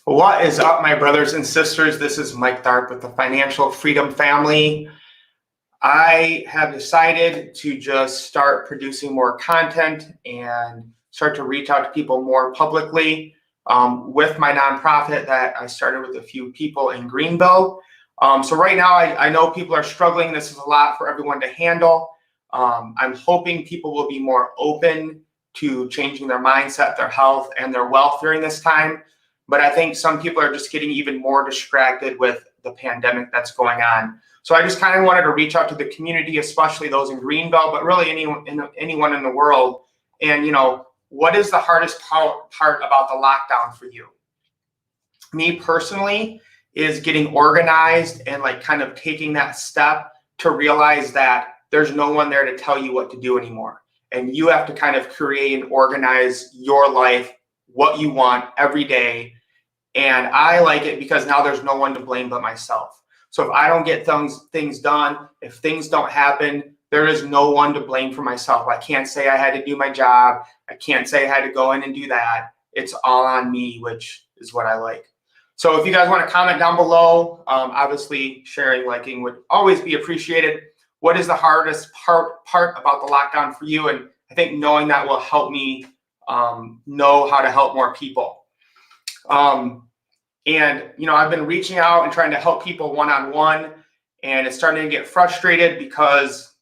What is up, my brothers and sisters? This is Mike Tharp with the Financial Freedom Family. I have decided to just start producing more content and start to reach out to people more publicly with my nonprofit that I started with a few people in Greenville. So right now, I know people are struggling. This is a lot for everyone to handle. I'm hoping people will be more open to changing their mindset, their health, and their wealth during this time. But I think some people are just getting even more distracted with the pandemic that's going on. So I just kind of wanted to reach out to the community, especially those in Greenville, but really anyone in the world. And, what is the hardest part about the lockdown for you? Me personally is getting organized and kind of taking that step to realize that there's no one there to tell you what to do anymore. And you have to kind of create and organize your life, what you want every day. And I like it because now there's no one to blame but myself. So if I don't get things done, if things don't happen, there is no one to blame for myself. I can't say I had to do my job. I can't say I had to go in and do that. It's all on me, which is what I like. So if you guys want to comment down below, obviously sharing, liking would always be appreciated. What is the hardest part about the lockdown for you? And I think knowing that will help me know how to help more people. I've been reaching out and trying to help people one-on-one, and it's starting to get frustrated because,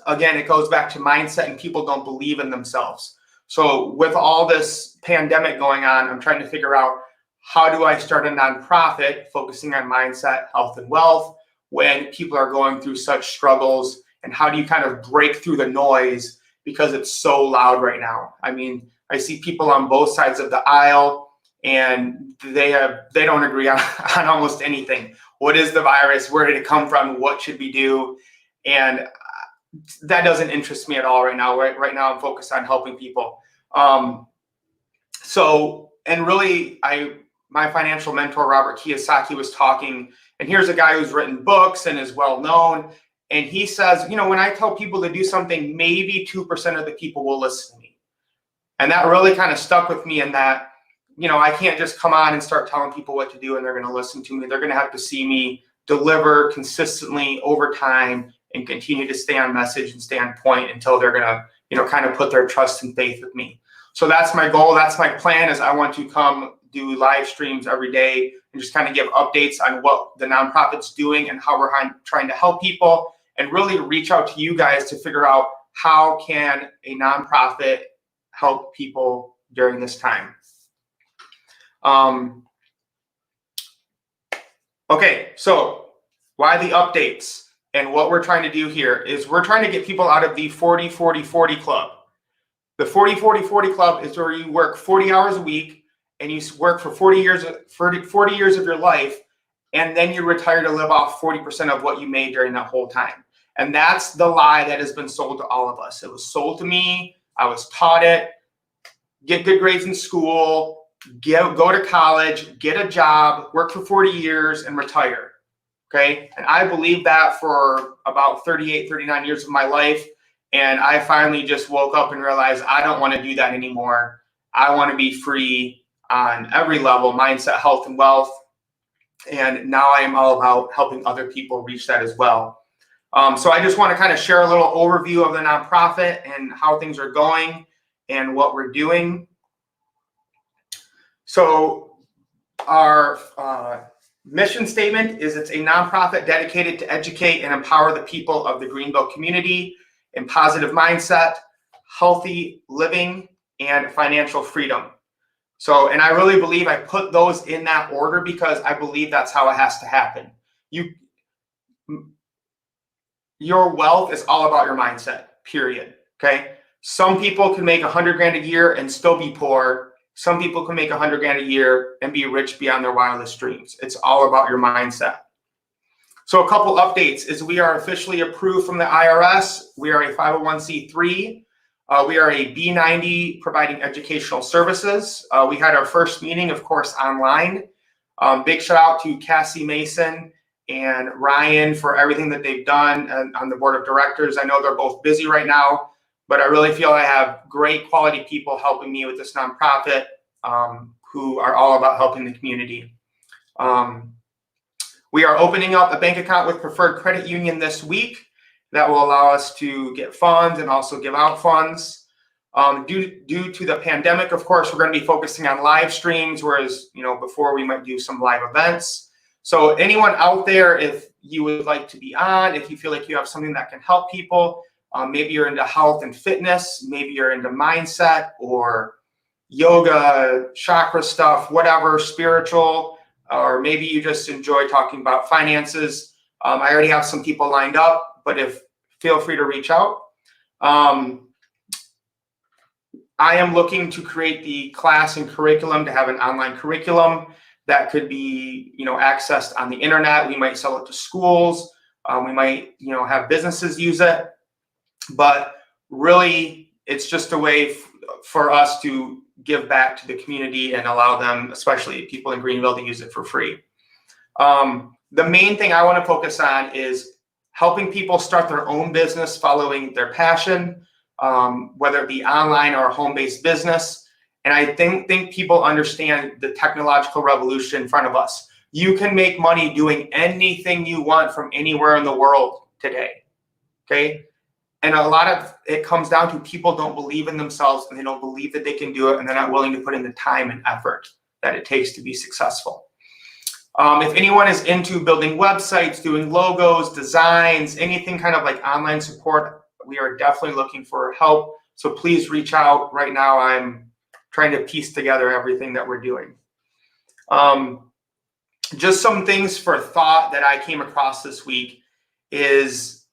again, it goes back to mindset and people don't believe in themselves. So with all this pandemic going on, I'm trying to figure out how do I start a nonprofit focusing on mindset, health, and wealth when people are going through such struggles, and how do you kind of break through the noise because it's so loud right now? I mean, I see people on both sides of the aisle, and they don't agree on almost anything. What is the virus? Where did it come from? What should we do? And that doesn't interest me at all right now. Right now, I'm focused on helping people. My financial mentor, Robert Kiyosaki, was talking, and here's a guy who's written books and is well known. And he says, when I tell people to do something, maybe 2% of the people will listen to me. And that really kind of stuck with me in that, I can't just come on and start telling people what to do and they're going to listen to me. They're going to have to see me deliver consistently over time and continue to stay on message and stay on point until they're going to, kind of put their trust and faith with me. So that's my goal. That's my plan, is I want to come do live streams every day and just kind of give updates on what the nonprofit's doing and how we're trying to help people, and really reach out to you guys to figure out how can a nonprofit help people during this time. Okay, so why the updates? And what we're trying to do here is we're trying to get people out of the 40-40-40 club. The 40-40-40 club is where you work 40 hours a week and you work for 40 years of your life, and then you retire to live off 40% of what you made during that whole time. And that's the lie that has been sold to all of us. It was sold to me. I was taught it. Get good grades in school. Go to college, get a job, work for 40 years, and retire. Okay. And I believed that for about 38, 39 years of my life. And I finally just woke up and realized I don't want to do that anymore. I want to be free on every level, mindset, health, and wealth. And now I am all about helping other people reach that as well. So I just want to kind of share a little overview of the nonprofit and how things are going and what we're doing. So our mission statement is it's a nonprofit dedicated to educate and empower the people of the Greenville community in positive mindset, healthy living, and financial freedom. So, and I really believe I put those in that order because I believe that's how it has to happen. Your wealth is all about your mindset, period. Okay. Some people can make $100,000 a year and still be poor. Some people can make $100,000 a year and be rich beyond their wildest dreams. It's all about your mindset. So a couple updates is we are officially approved from the IRS. We are a 501c3. We are a B90 providing educational services. We had our first meeting, of course, online. Big shout out to Cassie Mason and Ryan for everything that they've done on the board of directors. I know they're both busy right now, but I really feel I have great quality people helping me with this nonprofit. who are all about helping the community. We are opening up a bank account with Preferred Credit Union this week that will allow us to get funds and also give out funds. Due to the pandemic, of course, we're going to be focusing on live streams, whereas before we might do some live events. So anyone out there, if you would like to be on, if you feel like you have something that can help people, maybe you're into health and fitness, maybe you're into mindset or yoga, chakra stuff, whatever, spiritual, or maybe you just enjoy talking about finances. I already have some people lined up, but feel free to reach out. I am looking to create the class and curriculum to have an online curriculum that could be, accessed on the internet. We might sell it to schools. We might, have businesses use it. But really, it's just a way for us to give back to the community and allow them, especially people in Greenville, to use it for free. The main thing I want to focus on is helping people start their own business following their passion, whether it be online or a home-based business. And I think people understand the technological revolution in front of us. You can make money doing anything you want from anywhere in the world today, okay? And a lot of it comes down to people don't believe in themselves and they don't believe that they can do it, and they're not willing to put in the time and effort that it takes to be successful. If anyone is into building websites, doing logos, designs, anything kind of like online support, we are definitely looking for help. So please reach out. Right now, I'm trying to piece together everything that we're doing. Just some things for thought that I came across this week is,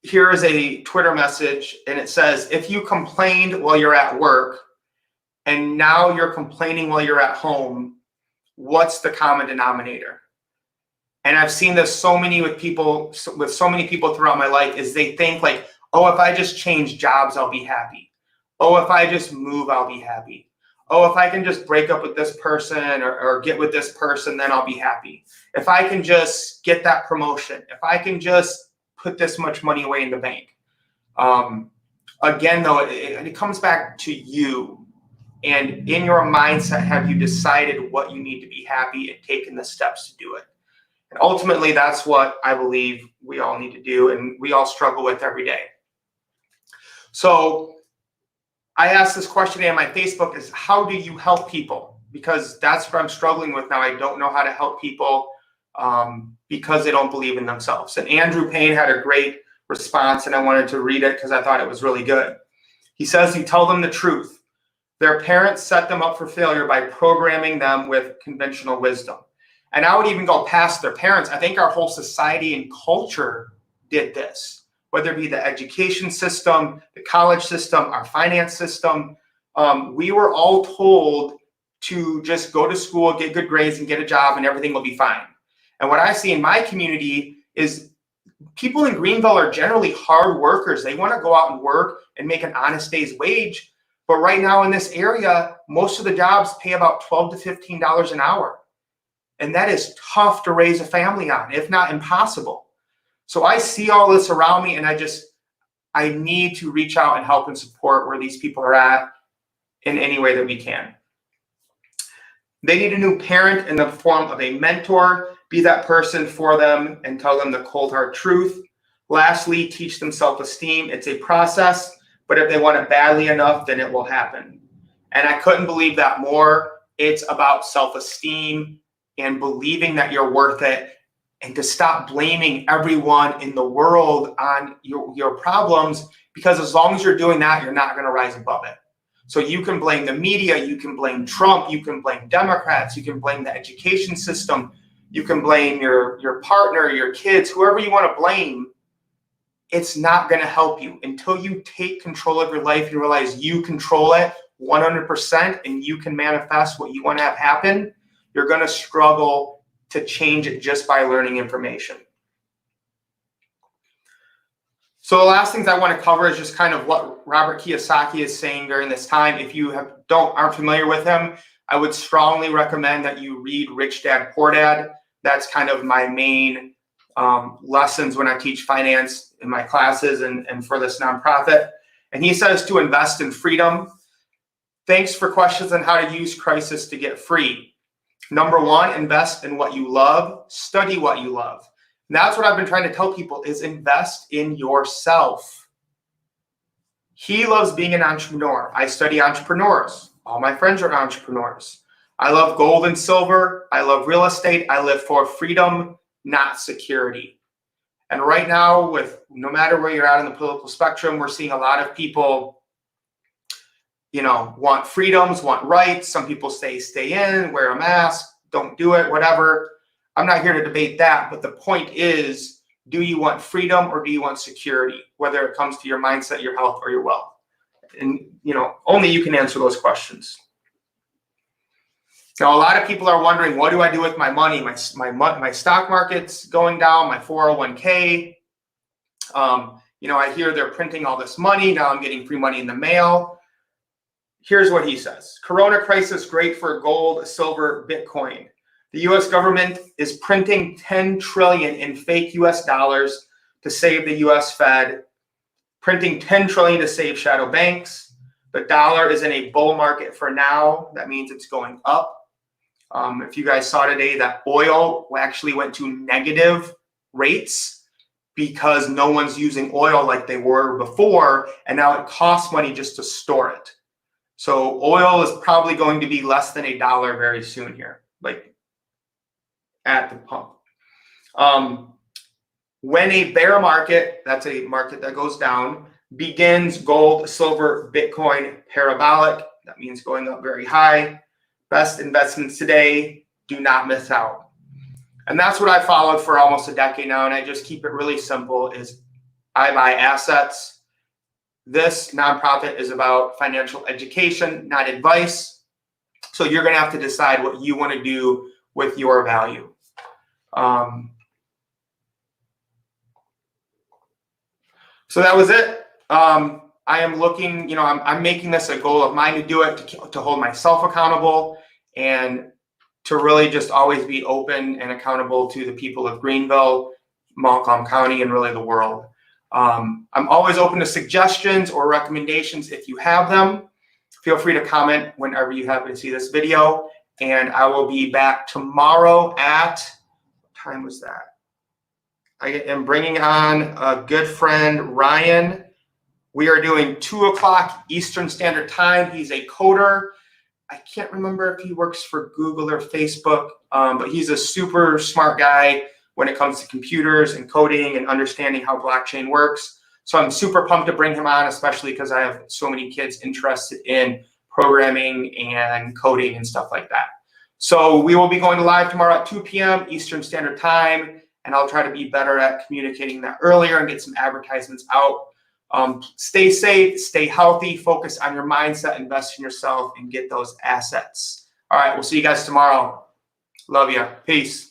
here is a Twitter message, and it says, if you complained while you're at work and now you're complaining while you're at home, what's the common denominator? And I've seen this so many with so many people throughout my life, is they think like, oh, if I just change jobs, I'll be happy. Oh, if I just move, I'll be happy. Oh, if I can just break up with this person or get with this person, then I'll be happy. If I can just get that promotion, if I can just put this much money away in the bank. Again, though, it comes back to you. And in your mindset, have you decided what you need to be happy and taken the steps to do it? And ultimately, that's what I believe we all need to do and we all struggle with every day. So I asked this question on my Facebook, is how do you help people? Because that's what I'm struggling with now. I don't know how to help people because they don't believe in themselves. And Andrew Payne had a great response, and I wanted to read it because I thought it was really good. He says, you tell them the truth. Their parents set them up for failure by programming them with conventional wisdom. And I would even go past their parents. I think our whole society and culture did this, whether it be the education system, the college system, our finance system. We were all told to just go to school, get good grades, and get a job, and everything will be fine. And what I see in my community is people in Greenville are generally hard workers. They want to go out and work and make an honest day's wage. But right now in this area, most of the jobs pay about $12 to $15 an hour. And that is tough to raise a family on, if not impossible. So I see all this around me, and I need to reach out and help and support where these people are at in any way that we can. They need a new parent in the form of a mentor. Be that person for them and tell them the cold hard truth. Lastly, teach them self-esteem. It's a process, but if they want it badly enough, then it will happen. And I couldn't believe that more. It's about self-esteem and believing that you're worth it, and to stop blaming everyone in the world on your problems, because as long as you're doing that, you're not going to rise above it. So you can blame the media, you can blame Trump, you can blame Democrats, you can blame the education system, you can blame your partner, your kids, whoever you want to blame. It's not going to help you until you take control of your life and realize you control it 100% and you can manifest what you want to have happen. You're going to struggle to change it just by learning information. So the last things I want to cover is just kind of what Robert Kiyosaki is saying during this time. If you aren't familiar with him, I would strongly recommend that you read Rich Dad, Poor Dad. That's kind of my main lessons when I teach finance in my classes and for this nonprofit. And he says to invest in freedom. Thanks for questions on how to use crisis to get free. Number one, invest in what you love, study what you love. And that's what I've been trying to tell people is invest in yourself. He loves being an entrepreneur. I study entrepreneurs. All my friends are entrepreneurs. I love gold and silver. I love real estate. I live for freedom, not security. And right now, with no matter where you're at in the political spectrum, we're seeing a lot of people, want freedoms, want rights. Some people say stay in, wear a mask, don't do it, whatever. I'm not here to debate that, but the point is, do you want freedom or do you want security, whether it comes to your mindset, your health, or your wealth? And, only you can answer those questions. Now, a lot of people are wondering, what do I do with my money? My stock market's going down, my 401k. I hear they're printing all this money. Now I'm getting free money in the mail. Here's what he says. Corona crisis, great for gold, silver, Bitcoin. The U.S. government is printing 10 trillion in fake U.S. dollars to save the U.S. Fed, printing 10 trillion to save shadow banks. The dollar is in a bull market for now. That means it's going up. If you guys saw today that oil actually went to negative rates because no one's using oil like they were before, and now it costs money just to store it. So oil is probably going to be less than $1 very soon here, like at the pump. When a bear market, that's a market that goes down, begins, gold, silver, Bitcoin, parabolic. That means going up very high. Best investments today, do not miss out. And that's what I followed for almost a decade now, and I just keep it really simple, is I buy assets. This nonprofit is about financial education, not advice. So you're going to have to decide what you want to do with your value. So that was it. I am looking, I'm making this a goal of mine to do it, to hold myself accountable, and to really just always be open and accountable to the people of Greenville, Montcalm County, and really the world. I'm always open to suggestions or recommendations if you have them. Feel free to comment whenever you happen to see this video, and I will be back tomorrow at, what time was that? I am bringing on a good friend, Ryan. We are doing 2 o'clock Eastern Standard Time. He's a coder. I can't remember if he works for Google or Facebook, but he's a super smart guy when it comes to computers and coding and understanding how blockchain works. So I'm super pumped to bring him on, especially because I have so many kids interested in programming and coding and stuff like that. So we will be going live tomorrow at 2 p.m. Eastern Standard Time, and I'll try to be better at communicating that earlier and get some advertisements out. Stay safe, stay healthy, focus on your mindset, invest in yourself, and get those assets. All right, we'll see you guys tomorrow. Love you. Peace.